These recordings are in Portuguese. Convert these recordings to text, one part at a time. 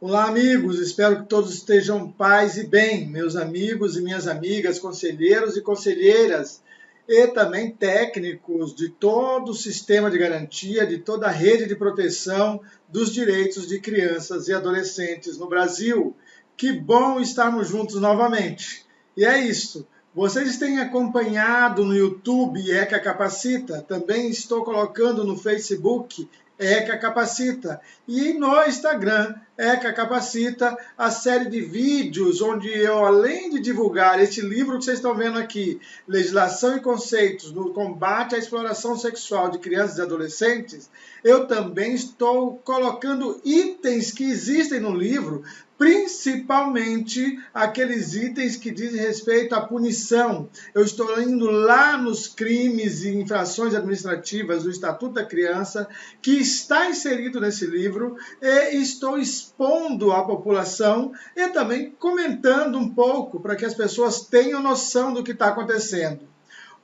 Olá, amigos, espero que todos estejam paz e bem, meus amigos e minhas amigas, conselheiros e conselheiras, e também técnicos de todo o sistema de garantia, de toda a rede de proteção dos direitos de crianças e adolescentes no Brasil. Que bom estarmos juntos novamente. E é isso. Vocês têm acompanhado no YouTube ECA Capacita, também estou colocando no Facebook ECA Capacita e no Instagram ECA Capacita a série de vídeos onde eu, além de divulgar este livro que vocês estão vendo aqui, Legislação e Conceitos no Combate à Exploração Sexual de Crianças e Adolescentes, eu também estou colocando itens que existem no livro, principalmente aqueles itens que dizem respeito à punição. Eu estou indo lá nos crimes e infrações administrativas do Estatuto da Criança, que está inserido nesse livro, e estou expondo à população e também comentando um pouco para que as pessoas tenham noção do que está acontecendo.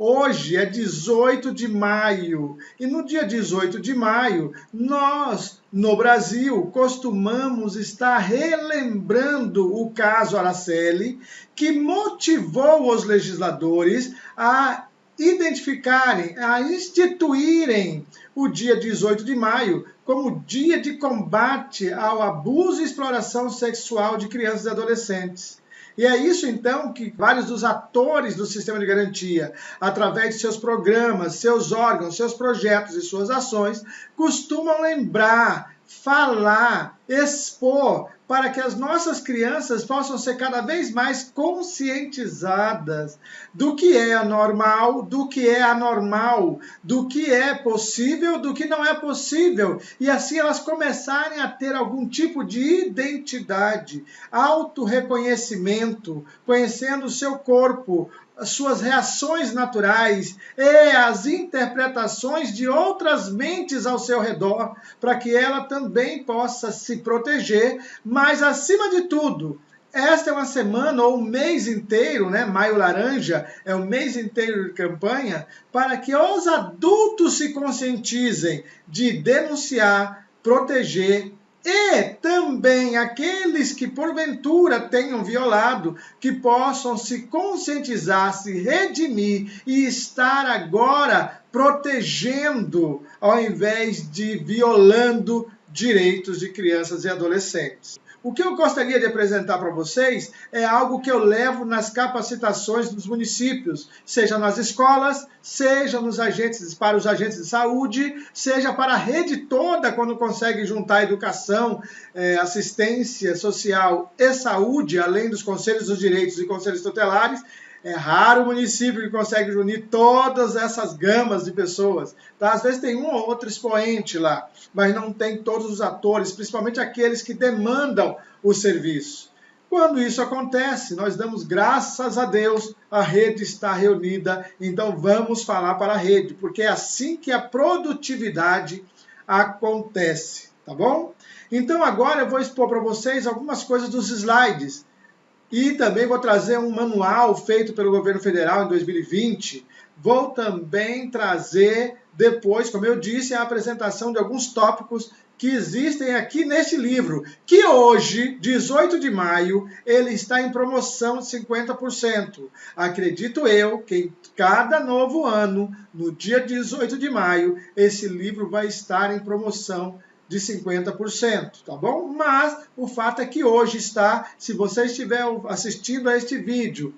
Hoje é 18 de maio e no dia 18 de maio nós, no Brasil, costumamos estar relembrando o caso Araceli, que motivou os legisladores a identificarem, a instituírem o dia 18 de maio como dia de combate ao abuso e exploração sexual de crianças e adolescentes. E é isso, então, que vários dos atores do sistema de garantia, através de seus programas, seus órgãos, seus projetos e suas ações, costumam lembrar, falar, expor, para que as nossas crianças possam ser cada vez mais conscientizadas do que é anormal, do que é anormal, do que é possível, do que não é possível. E assim elas começarem a ter algum tipo de identidade, autorreconhecimento, conhecendo o seu corpo, as suas reações naturais e as interpretações de outras mentes ao seu redor, para que ela também possa se proteger, mas acima de tudo, esta é uma semana ou um mês inteiro, né? Maio Laranja é um mês inteiro de campanha, para que os adultos se conscientizem de denunciar, proteger, e também aqueles que porventura tenham violado, que possam se conscientizar, se redimir e estar agora protegendo, ao invés de violando direitos de crianças e adolescentes. O que eu gostaria de apresentar para vocês é algo que eu levo nas capacitações dos municípios, seja nas escolas, seja para os agentes de saúde, seja para a rede toda, quando consegue juntar educação, assistência social e saúde, além dos conselhos dos direitos e conselhos tutelares. É raro o município que consegue unir todas essas gamas de pessoas. Tá? Às vezes tem um ou outro expoente lá, mas não tem todos os atores, principalmente aqueles que demandam o serviço. Quando isso acontece, nós damos graças a Deus, a rede está reunida, então vamos falar para a rede, porque é assim que a produtividade acontece, tá bom? Então agora eu vou expor para vocês algumas coisas dos slides. E também vou trazer um manual feito pelo governo federal em 2020. Vou também trazer depois, como eu disse, a apresentação de alguns tópicos que existem aqui nesse livro, que hoje, 18 de maio, ele está em promoção de 50%. Acredito eu que em cada novo ano, no dia 18 de maio, esse livro vai estar em promoção de 50%, tá bom? Mas o fato é que hoje está, se você estiver assistindo a este vídeo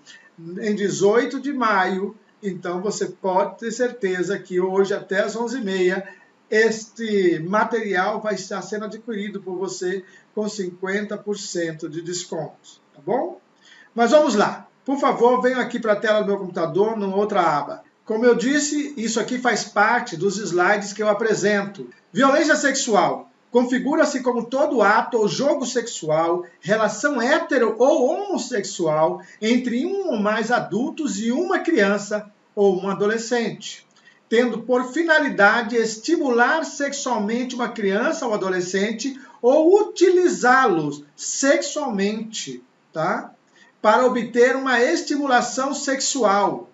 em 18 de maio, então você pode ter certeza que hoje até às 11h30 este material vai estar sendo adquirido por você com 50% de desconto, tá bom? Mas vamos lá. Por favor, venham aqui para a tela do meu computador, numa outra aba. Como eu disse, isso aqui faz parte dos slides que eu apresento. Violência sexual configura-se como todo ato ou jogo sexual, relação hétero ou homossexual entre um ou mais adultos e uma criança ou um adolescente, tendo por finalidade estimular sexualmente uma criança ou adolescente ou utilizá-los sexualmente, tá? Para obter uma estimulação sexual.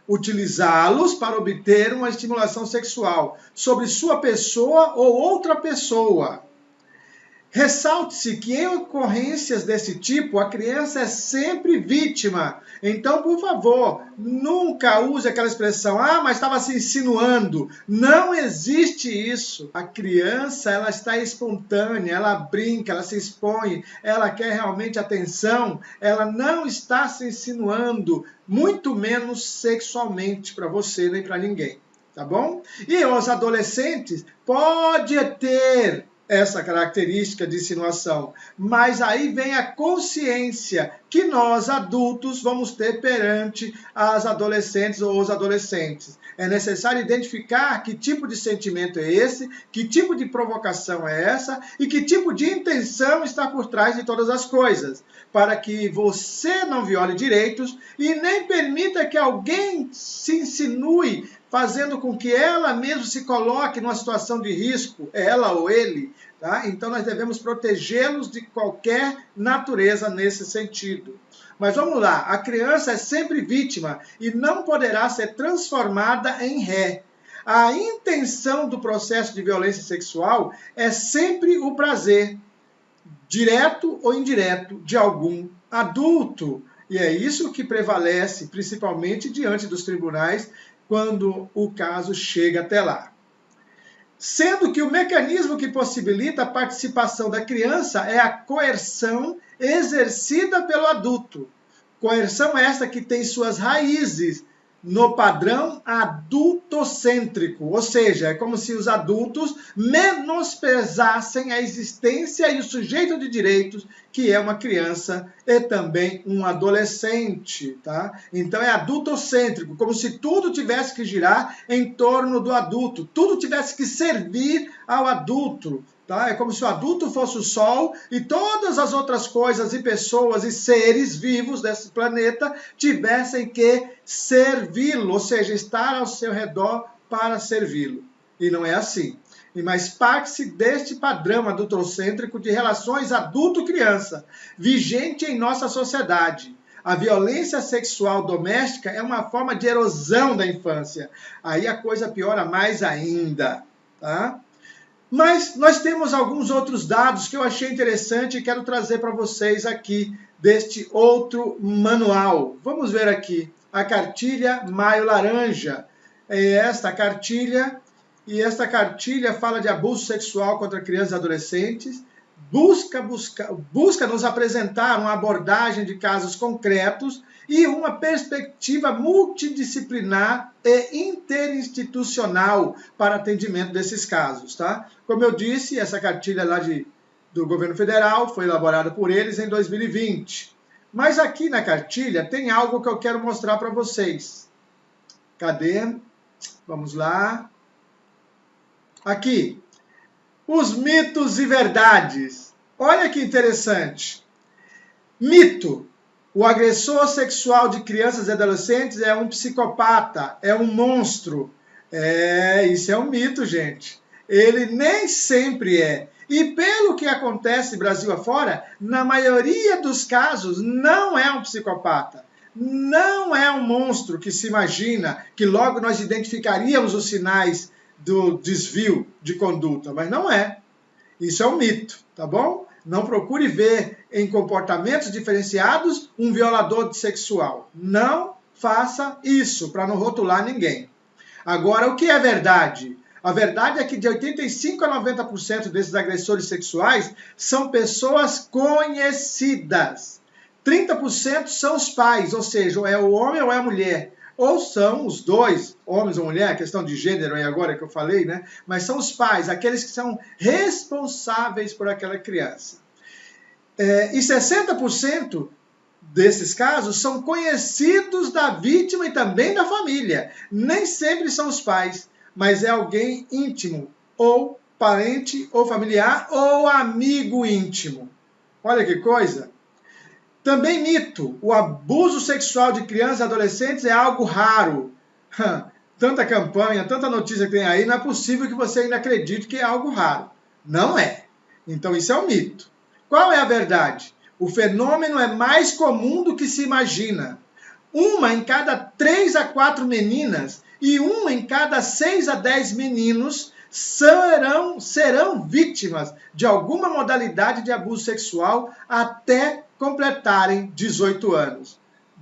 Utilizá-los para obter uma estimulação sexual sobre sua pessoa ou outra pessoa. Ressalte-se que em ocorrências desse tipo, a criança é sempre vítima. Então, por favor, nunca use aquela expressão, mas estava se insinuando. Não existe isso. A criança, ela está espontânea, ela brinca, ela se expõe, ela quer realmente atenção, ela não está se insinuando, muito menos sexualmente para você nem para ninguém, tá bom? E os adolescentes pode ter essa característica de insinuação, mas aí vem a consciência que nós adultos vamos ter perante as adolescentes ou os adolescentes. É necessário identificar que tipo de sentimento é esse, que tipo de provocação é essa e que tipo de intenção está por trás de todas as coisas, para que você não viole direitos e nem permita que alguém se insinue, fazendo com que ela mesma se coloque numa situação de risco, ela ou ele, tá? Então nós devemos protegê-los de qualquer natureza nesse sentido. Mas vamos lá, a criança é sempre vítima e não poderá ser transformada em ré. A intenção do processo de violência sexual é sempre o prazer, direto ou indireto, de algum adulto. E é isso que prevalece, principalmente diante dos tribunais, quando o caso chega até lá. Sendo que o mecanismo que possibilita a participação da criança é a coerção exercida pelo adulto. Coerção esta que tem suas raízes no padrão adultocêntrico, ou seja, é como se os adultos menosprezassem a existência e o sujeito de direitos, que é uma criança e também um adolescente, tá? Então é adultocêntrico, como se tudo tivesse que girar em torno do adulto, tudo tivesse que servir ao adulto, tá? É como se o adulto fosse o sol e todas as outras coisas e pessoas e seres vivos desse planeta tivessem que servi-lo, ou seja, estar ao seu redor para servi-lo. E não é assim. Mas parte-se deste padrão adultocêntrico de relações adulto-criança, vigente em nossa sociedade. A violência sexual doméstica é uma forma de erosão da infância. Aí a coisa piora mais ainda, tá? Mas nós temos alguns outros dados que eu achei interessante e quero trazer para vocês aqui deste outro manual. Vamos ver aqui a cartilha Maio Laranja. É esta cartilha, e esta cartilha fala de abuso sexual contra crianças e adolescentes, busca nos apresentar uma abordagem de casos concretos e uma perspectiva multidisciplinar e interinstitucional para atendimento desses casos, tá? Como eu disse, essa cartilha lá do governo federal foi elaborada por eles em 2020. Mas aqui na cartilha tem algo que eu quero mostrar para vocês. Cadê? Vamos lá. Aqui. Os mitos e verdades. Olha que interessante. Mito. O agressor sexual de crianças e adolescentes é um psicopata, é um monstro. Isso é um mito, gente. Ele nem sempre é. E pelo que acontece Brasil afora, na maioria dos casos não é um psicopata. Não é um monstro que se imagina que logo nós identificaríamos os sinais do desvio de conduta, mas não é. Isso é um mito, tá bom? Não procure ver em comportamentos diferenciados um violador sexual. Não faça isso para não rotular ninguém. Agora, o que é verdade? A verdade é que de 85% a 90% desses agressores sexuais são pessoas conhecidas. 30% são os pais, ou seja, ou é o homem ou é a mulher. Ou são os dois, homens ou mulher, questão de gênero aí agora que eu falei, né? Mas são os pais, aqueles que são responsáveis por aquela criança. E 60% desses casos são conhecidos da vítima e também da família. Nem sempre são os pais, mas é alguém íntimo, ou parente, ou familiar, ou amigo íntimo. Olha que coisa! Também mito, o abuso sexual de crianças e adolescentes é algo raro. Tanta campanha, tanta notícia que tem aí, não é possível que você ainda acredite que é algo raro. Não é. Então isso é um mito. Qual é a verdade? O fenômeno é mais comum do que se imagina. 1 em cada 3 a 4 meninas e 1 em cada 6 a 10 meninos serão vítimas de alguma modalidade de abuso sexual até completarem 18 anos.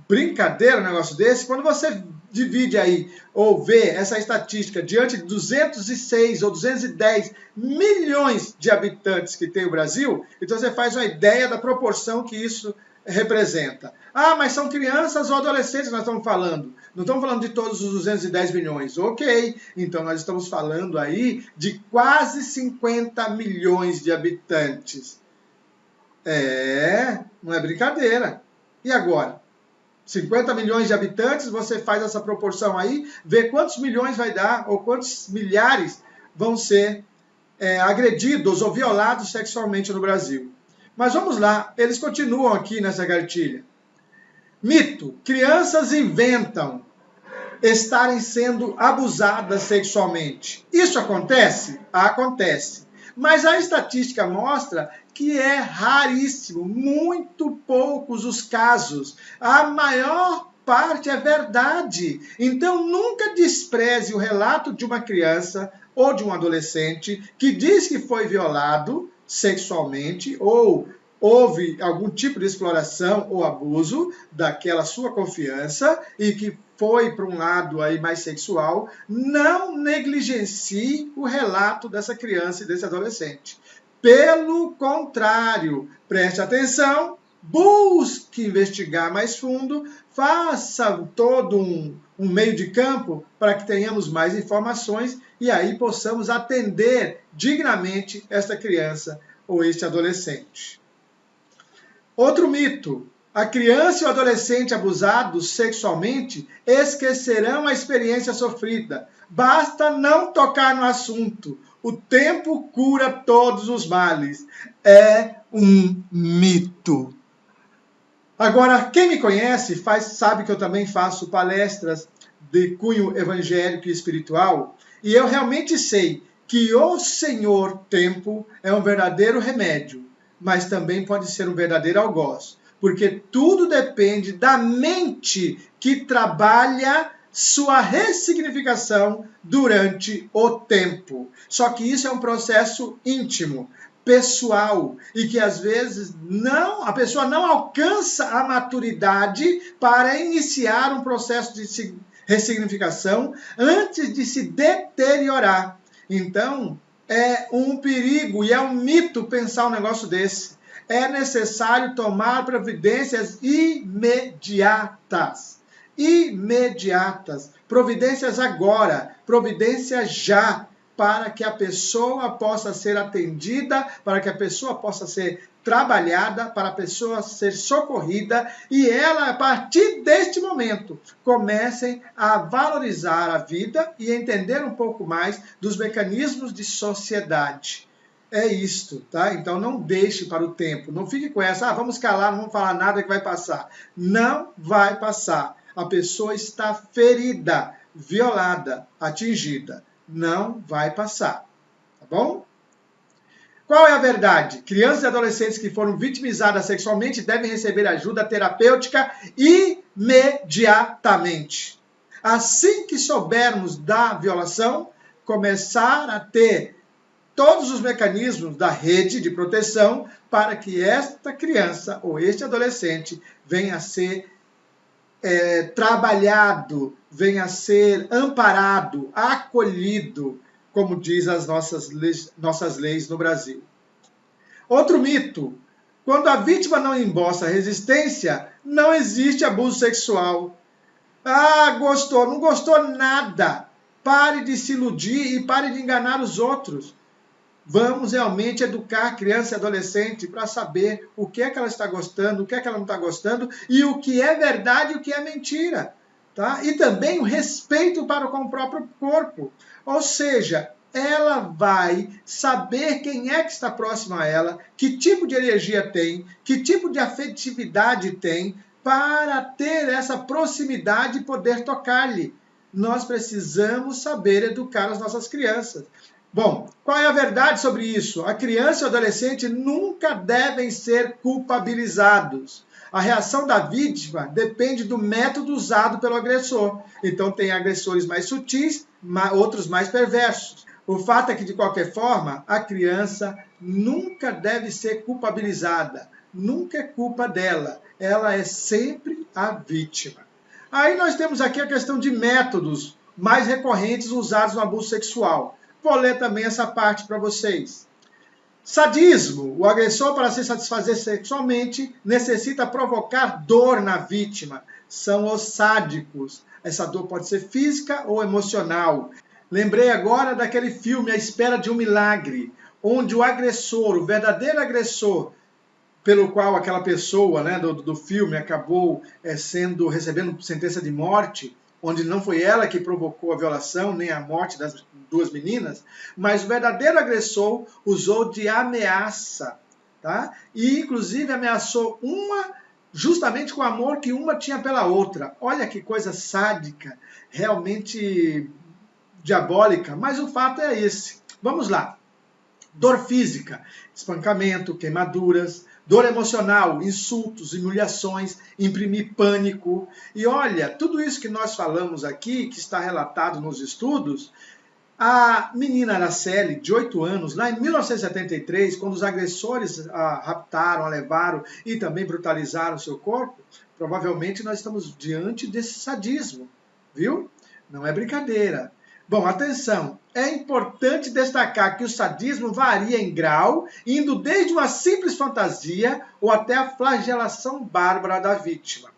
Brincadeira um negócio desse? Quando você divide aí, ou vê essa estatística diante de 206 ou 210 milhões de habitantes que tem o Brasil, então você faz uma ideia da proporção que isso representa. Ah, mas são crianças ou adolescentes que nós estamos falando. Não estamos falando de todos os 210 milhões. Ok, então nós estamos falando aí de quase 50 milhões de habitantes. Não é brincadeira. E agora? 50 milhões de habitantes, você faz essa proporção aí, vê quantos milhões vai dar, ou quantos milhares vão ser agredidos ou violados sexualmente no Brasil. Mas vamos lá, eles continuam aqui nessa cartilha. Mito: crianças inventam estarem sendo abusadas sexualmente. Isso acontece? Acontece. Mas a estatística mostra que é raríssimo, muito poucos os casos. A maior parte é verdade. Então, nunca despreze o relato de uma criança ou de um adolescente que diz que foi violado sexualmente ou houve algum tipo de exploração ou abuso daquela sua confiança e que foi para um lado aí mais sexual. Não negligencie o relato dessa criança e desse adolescente. Pelo contrário, preste atenção, busque investigar mais fundo, faça todo um meio de campo para que tenhamos mais informações e aí possamos atender dignamente esta criança ou este adolescente. Outro mito: a criança e o adolescente abusados sexualmente esquecerão a experiência sofrida. Basta não tocar no assunto. O tempo cura todos os males. É um mito. Agora, quem me conhece sabe que eu também faço palestras de cunho evangélico e espiritual, e eu realmente sei que o Senhor Tempo é um verdadeiro remédio, mas também pode ser um verdadeiro algoz, porque tudo depende da mente que trabalha sua ressignificação durante o tempo. Só que isso é um processo íntimo, pessoal, e que às vezes a pessoa não alcança a maturidade para iniciar um processo de ressignificação antes de se deteriorar. Então, é um perigo e é um mito pensar um negócio desse. É necessário tomar providências imediatas. Providências agora, providências já, para que a pessoa possa ser atendida, para que a pessoa possa ser trabalhada, para a pessoa ser socorrida e ela, a partir deste momento, comecem a valorizar a vida e entender um pouco mais dos mecanismos de sociedade. É isto, tá? Então não deixe para o tempo, não fique com essa, vamos calar, não vamos falar nada que vai passar. Não vai passar. A pessoa está ferida, violada, atingida. Não vai passar, tá bom? Qual é a verdade? Crianças e adolescentes que foram vitimizadas sexualmente devem receber ajuda terapêutica imediatamente. Assim que soubermos da violação, começar a ter todos os mecanismos da rede de proteção para que esta criança ou este adolescente venha a ser trabalhado, venha a ser amparado, acolhido, como diz as nossas leis no Brasil. Outro mito: quando a vítima não emboça resistência, não existe abuso sexual. Ah, gostou, não gostou nada. Pare de se iludir e pare de enganar os outros. Vamos realmente educar a criança e adolescente para saber o que é que ela está gostando, o que é que ela não está gostando e o que é verdade e o que é mentira. Tá? E também o respeito para com o próprio corpo. Ou seja, ela vai saber quem é que está próximo a ela, que tipo de energia tem, que tipo de afetividade tem, para ter essa proximidade e poder tocar-lhe. Nós precisamos saber educar as nossas crianças. Bom, qual é a verdade sobre isso? A criança e o adolescente nunca devem ser culpabilizados. A reação da vítima depende do método usado pelo agressor. Então, tem agressores mais sutis, outros mais perversos. O fato é que, de qualquer forma, a criança nunca deve ser culpabilizada. Nunca é culpa dela. Ela é sempre a vítima. Aí nós temos aqui a questão de métodos mais recorrentes usados no abuso sexual. Vou ler também essa parte para vocês. Sadismo. O agressor, para se satisfazer sexualmente, necessita provocar dor na vítima. São os sádicos. Essa dor pode ser física ou emocional. Lembrei agora daquele filme A Espera de um Milagre, onde o agressor, o verdadeiro agressor, pelo qual aquela pessoa, né, do filme acabou recebendo sentença de morte, onde não foi ela que provocou a violação, nem a morte das duas meninas, mas o verdadeiro agressor usou de ameaça, tá? E inclusive ameaçou uma justamente com o amor que uma tinha pela outra. Olha que coisa sádica, realmente diabólica, mas o fato é esse. Vamos lá. Dor física, espancamento, queimaduras, dor emocional, insultos, humilhações, imprimir pânico. E olha, tudo isso que nós falamos aqui, que está relatado nos estudos, a menina Araceli, de 8 anos, lá em 1973, quando os agressores a raptaram, a levaram e também brutalizaram seu corpo, provavelmente nós estamos diante desse sadismo, viu? Não é brincadeira. Bom, atenção, é importante destacar que o sadismo varia em grau, indo desde uma simples fantasia ou até a flagelação bárbara da vítima.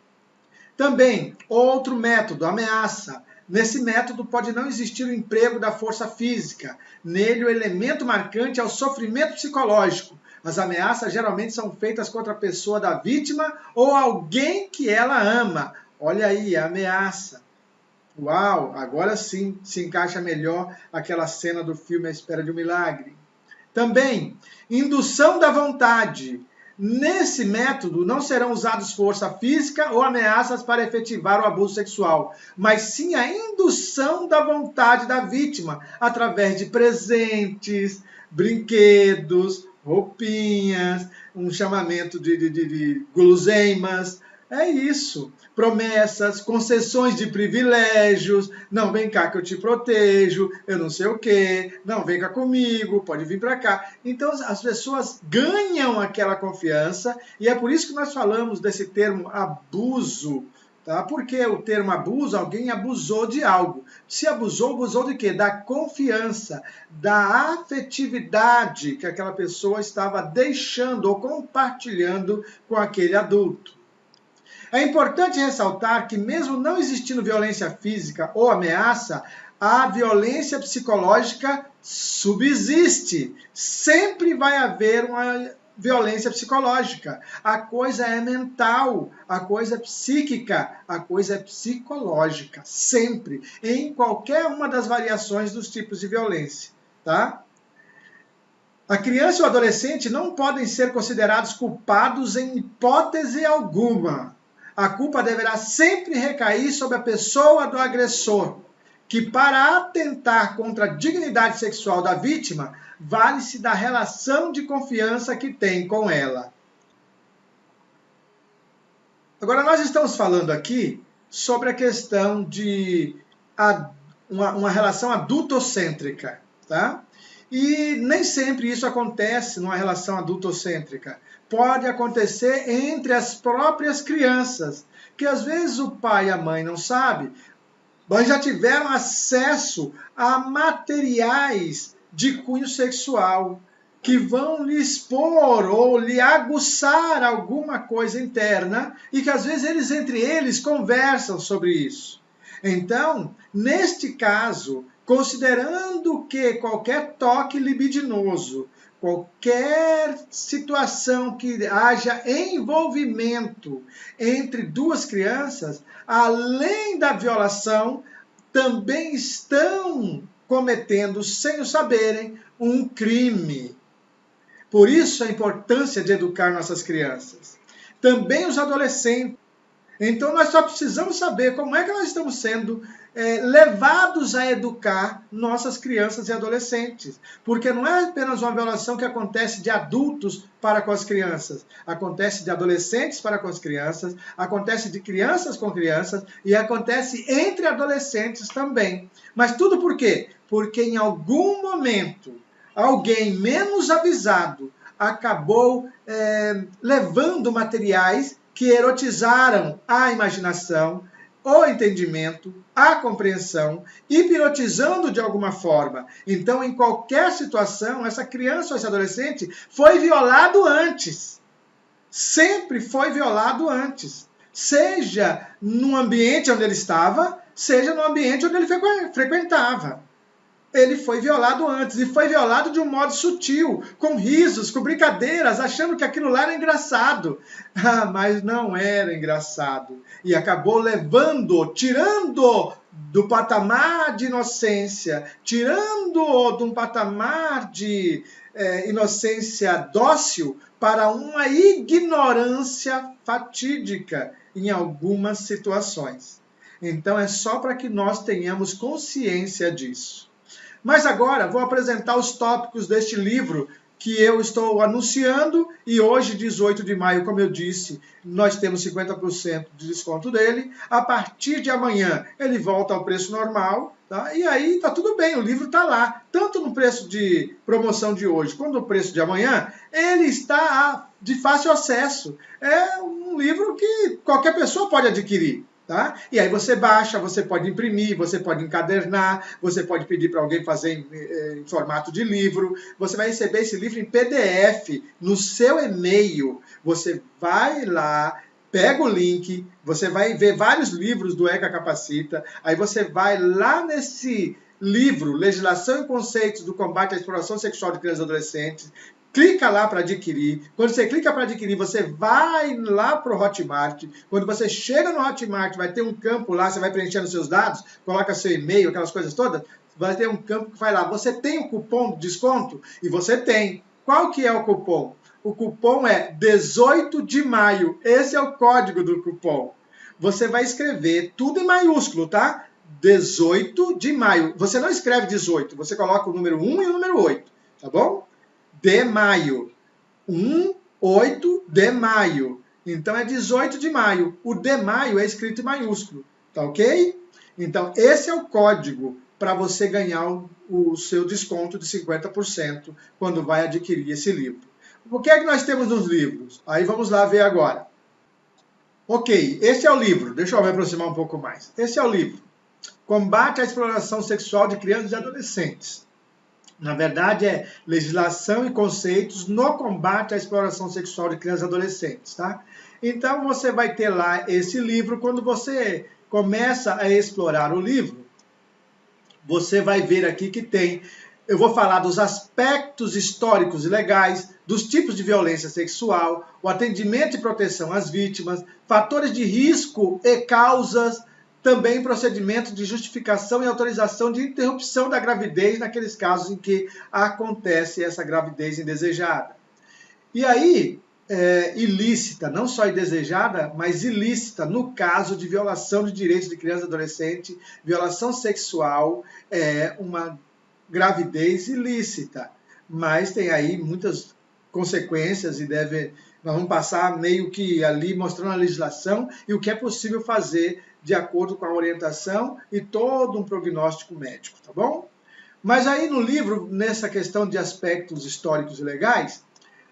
Também, outro método, ameaça. Nesse método pode não existir o emprego da força física. Nele, o elemento marcante é o sofrimento psicológico. As ameaças geralmente são feitas contra a pessoa da vítima ou alguém que ela ama. Olha aí, a ameaça. Uau, agora sim se encaixa melhor aquela cena do filme A Espera de um Milagre. Também, indução da vontade. Nesse método não serão usados força física ou ameaças para efetivar o abuso sexual, mas sim a indução da vontade da vítima, através de presentes, brinquedos, roupinhas, um chamamento de guloseimas. É isso. Promessas, concessões de privilégios. Não, vem cá que eu te protejo, eu não sei o quê. Não, vem cá comigo, pode vir para cá. Então as pessoas ganham aquela confiança e é por isso que nós falamos desse termo abuso. Tá? Porque o termo abuso, alguém abusou de algo. Se abusou, abusou de quê? Da confiança, da afetividade que aquela pessoa estava deixando ou compartilhando com aquele adulto. É importante ressaltar que, mesmo não existindo violência física ou ameaça, a violência psicológica subsiste. Sempre vai haver uma violência psicológica. A coisa é mental, a coisa é psíquica, a coisa é psicológica. Sempre, em qualquer uma das variações dos tipos de violência. Tá? A criança e o adolescente não podem ser considerados culpados em hipótese alguma. A culpa deverá sempre recair sobre a pessoa do agressor, que para atentar contra a dignidade sexual da vítima, vale-se da relação de confiança que tem com ela. Agora, nós estamos falando aqui sobre a questão de uma relação adultocêntrica, tá? E nem sempre isso acontece numa relação adultocêntrica. Pode acontecer entre as próprias crianças, que às vezes o pai e a mãe não sabem, mas já tiveram acesso a materiais de cunho sexual que vão lhe expor ou lhe aguçar alguma coisa interna e que às vezes eles entre eles conversam sobre isso. Então, neste caso, considerando que qualquer toque libidinoso, qualquer situação que haja envolvimento entre duas crianças, além da violação, também estão cometendo, sem o saberem, um crime. Por isso a importância de educar nossas crianças. Também os adolescentes. Então nós só precisamos saber como é que nós estamos sendo levados a educar nossas crianças e adolescentes. Porque não é apenas uma violação que acontece de adultos para com as crianças, acontece de adolescentes para com as crianças, acontece de crianças com crianças e acontece entre adolescentes também. Mas tudo por quê? Porque em algum momento alguém menos avisado acabou levando materiais que erotizaram a imaginação, o entendimento, a compreensão, hipnotizando de alguma forma. Então, em qualquer situação, essa criança ou esse adolescente foi violado antes. Sempre foi violado antes. Seja no ambiente onde ele estava, seja no ambiente onde ele frequentava. Ele foi violado antes, e foi violado de um modo sutil, com risos, com brincadeiras, achando que aquilo lá era engraçado. Mas não era engraçado. E acabou levando, tirando do patamar de inocência, tirando de um patamar de inocência dócil para uma ignorância fatídica em algumas situações. Então é só para que nós tenhamos consciência disso. Mas agora vou apresentar os tópicos deste livro que eu estou anunciando e hoje, 18 de maio, como eu disse, nós temos 50% de desconto dele. A partir de amanhã ele volta ao preço normal, tá? E aí tá tudo bem, o livro está lá. Tanto no preço de promoção de hoje quanto no preço de amanhã, ele está de fácil acesso. É um livro que qualquer pessoa pode adquirir. Tá? E aí você baixa, você pode imprimir, você pode encadernar, você pode pedir para alguém fazer em formato de livro, você vai receber esse livro em PDF no seu e-mail. Você vai lá, pega o link, você vai ver vários livros do ECA Capacita, aí você vai lá nesse livro, Legislação e Conceitos do Combate à Exploração Sexual de Crianças e Adolescentes, clica lá para adquirir. Quando você clica para adquirir, você vai lá para o Hotmart. Quando você chega no Hotmart, vai ter um campo lá, você vai preenchendo seus dados, coloca seu e-mail, aquelas coisas todas, vai ter um campo que vai lá. Você tem o cupom de desconto? E você tem. Qual que é o cupom? O cupom é 18 de maio. Esse é o código do cupom. Você vai escrever tudo em maiúsculo, tá? 18 de maio. Você não escreve 18, você coloca o número 1 e o número 8, tá bom? De maio. 8 de maio. Então é 18 de maio. O de maio é escrito em maiúsculo. Tá ok? Então esse é o código para você ganhar o seu desconto de 50% quando vai adquirir esse livro. O que é que nós temos nos livros? Aí vamos lá ver agora. Ok, esse é o livro. Deixa eu me aproximar um pouco mais. Esse é o livro. Combate à Exploração Sexual de Crianças e Adolescentes. Na verdade, é Legislação e Conceitos no Combate à Exploração Sexual de Crianças e Adolescentes, tá? Então, você vai ter lá esse livro. Quando você começa a explorar o livro, você vai ver aqui que tem... Eu vou falar dos aspectos históricos e legais, dos tipos de violência sexual, o atendimento e proteção às vítimas, fatores de risco e causas, também procedimento de justificação e autorização de interrupção da gravidez naqueles casos em que acontece essa gravidez indesejada. E aí, ilícita, não só indesejada, mas ilícita no caso de violação de direitos de criança e adolescente, violação sexual é uma gravidez ilícita, mas tem aí muitas consequências e nós vamos passar meio que ali mostrando a legislação e o que é possível fazer de acordo com a orientação e todo um prognóstico médico, tá bom? Mas aí no livro, nessa questão de aspectos históricos e legais,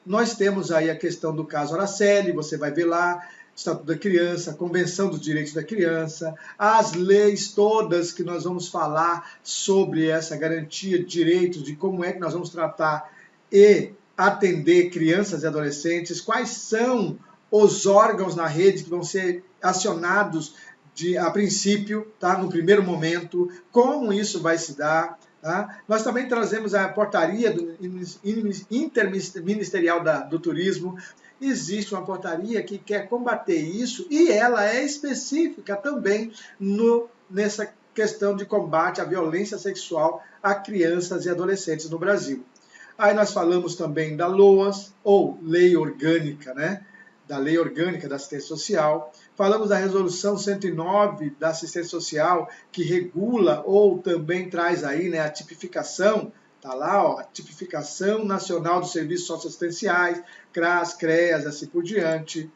nós temos aí a questão do caso Araceli, você vai ver lá, Estatuto da Criança, Convenção dos Direitos da Criança, as leis todas que nós vamos falar sobre essa garantia de direitos, de como é que nós vamos tratar e atender crianças e adolescentes, quais são os órgãos na rede que vão ser acionados a princípio, tá? No primeiro momento, como isso vai se dar. Tá? Nós também trazemos a portaria interministerial do turismo. Existe uma portaria que quer combater isso e ela é específica também nessa questão de combate à violência sexual a crianças e adolescentes no Brasil. Aí nós falamos também da LOAS, ou Lei Orgânica, né, da Lei Orgânica da Assistência Social, falamos da Resolução 109 da Assistência Social, que regula ou também traz aí, né, a tipificação, está lá, ó, a tipificação nacional dos serviços socioassistenciais, CRAS, CREAS, assim por diante.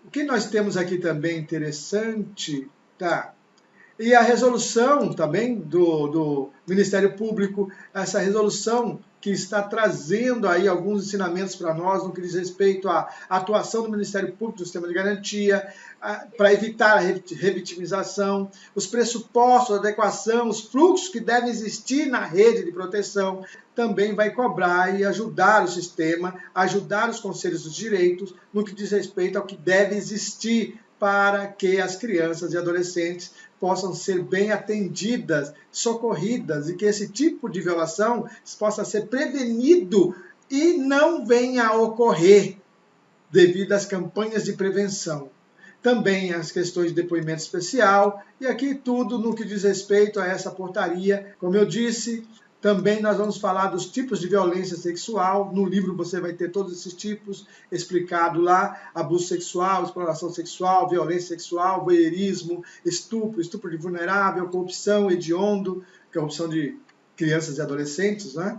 O que nós temos aqui também interessante, tá? E a resolução também do Ministério Público, essa resolução que está trazendo aí alguns ensinamentos para nós no que diz respeito à atuação do Ministério Público no sistema de garantia, para evitar a revitimização, os pressupostos, a adequação, os fluxos que devem existir na rede de proteção, também vai cobrar e ajudar o sistema, ajudar os conselhos dos direitos no que diz respeito ao que deve existir para que as crianças e adolescentes possam ser bem atendidas, socorridas, e que esse tipo de violação possa ser prevenido e não venha a ocorrer devido às campanhas de prevenção. Também as questões de depoimento especial, e aqui tudo no que diz respeito a essa portaria. Como eu disse, também nós vamos falar dos tipos de violência sexual. No livro você vai ter todos esses tipos explicado lá: abuso sexual, exploração sexual, violência sexual, voyeurismo, estupro, estupro de vulnerável, corrupção hediondo, corrupção de crianças e adolescentes, né?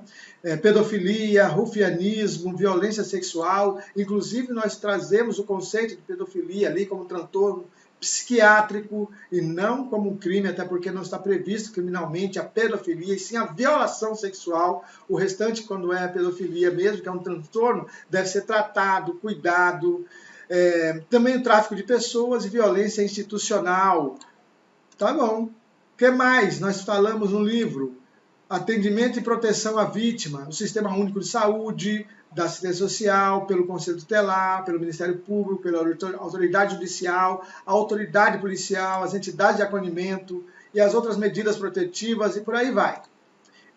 Pedofilia, rufianismo, violência sexual. Inclusive nós trazemos o conceito de pedofilia ali como transtorno psiquiátrico e não como um crime, até porque não está previsto criminalmente a pedofilia, e sim a violação sexual. O restante, quando é a pedofilia mesmo, que é um transtorno, deve ser tratado, cuidado. Também o tráfico de pessoas e violência institucional. Tá bom. O que mais nós falamos no livro? Atendimento e proteção à vítima, o Sistema Único de Saúde, da Assistência Social, pelo Conselho Tutelar, pelo Ministério Público, pela Autoridade Judicial, a Autoridade Policial, as entidades de acolhimento e as outras medidas protetivas e por aí vai.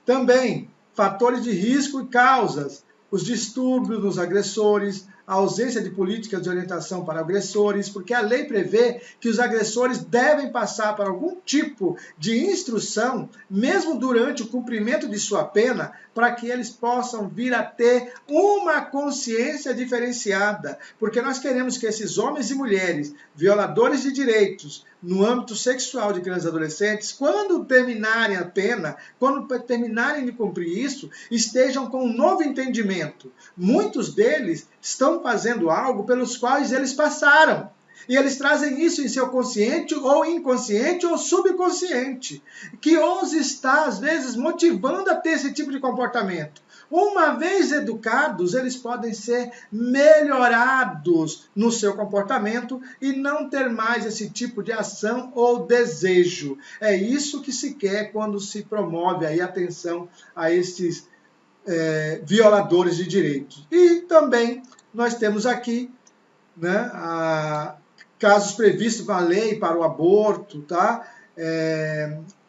Também, fatores de risco e causas, os distúrbios nos agressores, a ausência de políticas de orientação para agressores, porque a lei prevê que os agressores devem passar por algum tipo de instrução, mesmo durante o cumprimento de sua pena, para que eles possam vir a ter uma consciência diferenciada, porque nós queremos que esses homens e mulheres, violadores de direitos, no âmbito sexual de crianças e adolescentes, quando terminarem a pena, quando terminarem de cumprir isso, estejam com um novo entendimento. Muitos deles estão fazendo algo pelos quais eles passaram. E eles trazem isso em seu consciente ou inconsciente ou subconsciente, que os está, às vezes, motivando a ter esse tipo de comportamento. Uma vez educados, eles podem ser melhorados no seu comportamento e não ter mais esse tipo de ação ou desejo. É isso que se quer quando se promove aí atenção a esses violadores de direitos. E também nós temos aqui, né, casos previstos na lei para o aborto, tá?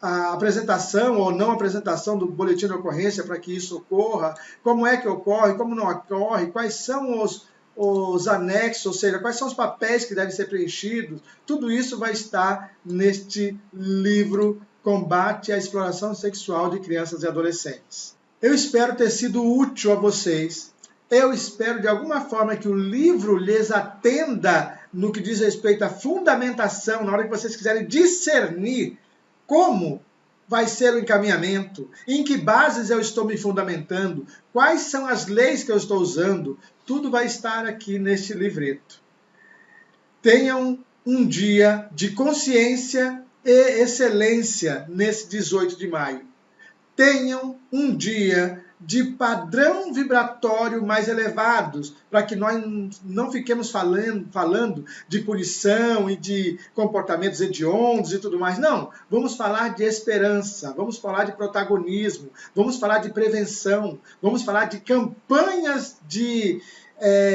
A apresentação ou não apresentação do boletim de ocorrência para que isso ocorra, como é que ocorre, como não ocorre, quais são os anexos, ou seja, quais são os papéis que devem ser preenchidos, tudo isso vai estar neste livro Combate à Exploração Sexual de Crianças e Adolescentes. Eu espero ter sido útil a vocês. Eu espero, de alguma forma, que o livro lhes atenda no que diz respeito à fundamentação, na hora que vocês quiserem discernir como vai ser o encaminhamento, em que bases eu estou me fundamentando, quais são as leis que eu estou usando, tudo vai estar aqui neste livreto. Tenham um dia de consciência e excelência nesse 18 de maio. Tenham um dia de padrão vibratório mais elevados, para que nós não fiquemos falando de punição e de comportamentos hediondos e tudo mais. Não, vamos falar de esperança, vamos falar de protagonismo, vamos falar de prevenção, vamos falar de campanhas de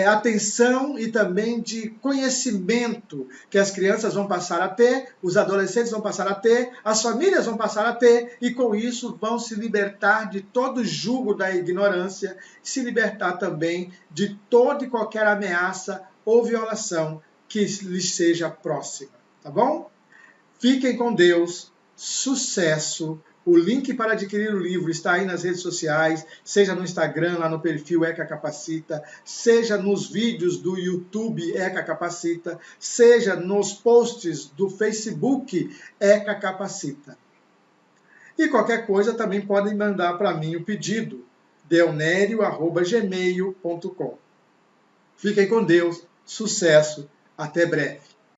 atenção e também de conhecimento que as crianças vão passar a ter, os adolescentes vão passar a ter, as famílias vão passar a ter, e com isso vão se libertar de todo jugo da ignorância, se libertar também de toda e qualquer ameaça ou violação que lhes seja próxima, tá bom? Fiquem com Deus, sucesso, O link para adquirir o livro está aí nas redes sociais, seja no Instagram, lá no perfil ECA Capacita, seja nos vídeos do YouTube ECA Capacita, seja nos posts do Facebook ECA Capacita. E qualquer coisa também podem mandar para mim o pedido, deonerio@gmail.com. Fiquem com Deus, sucesso, até breve.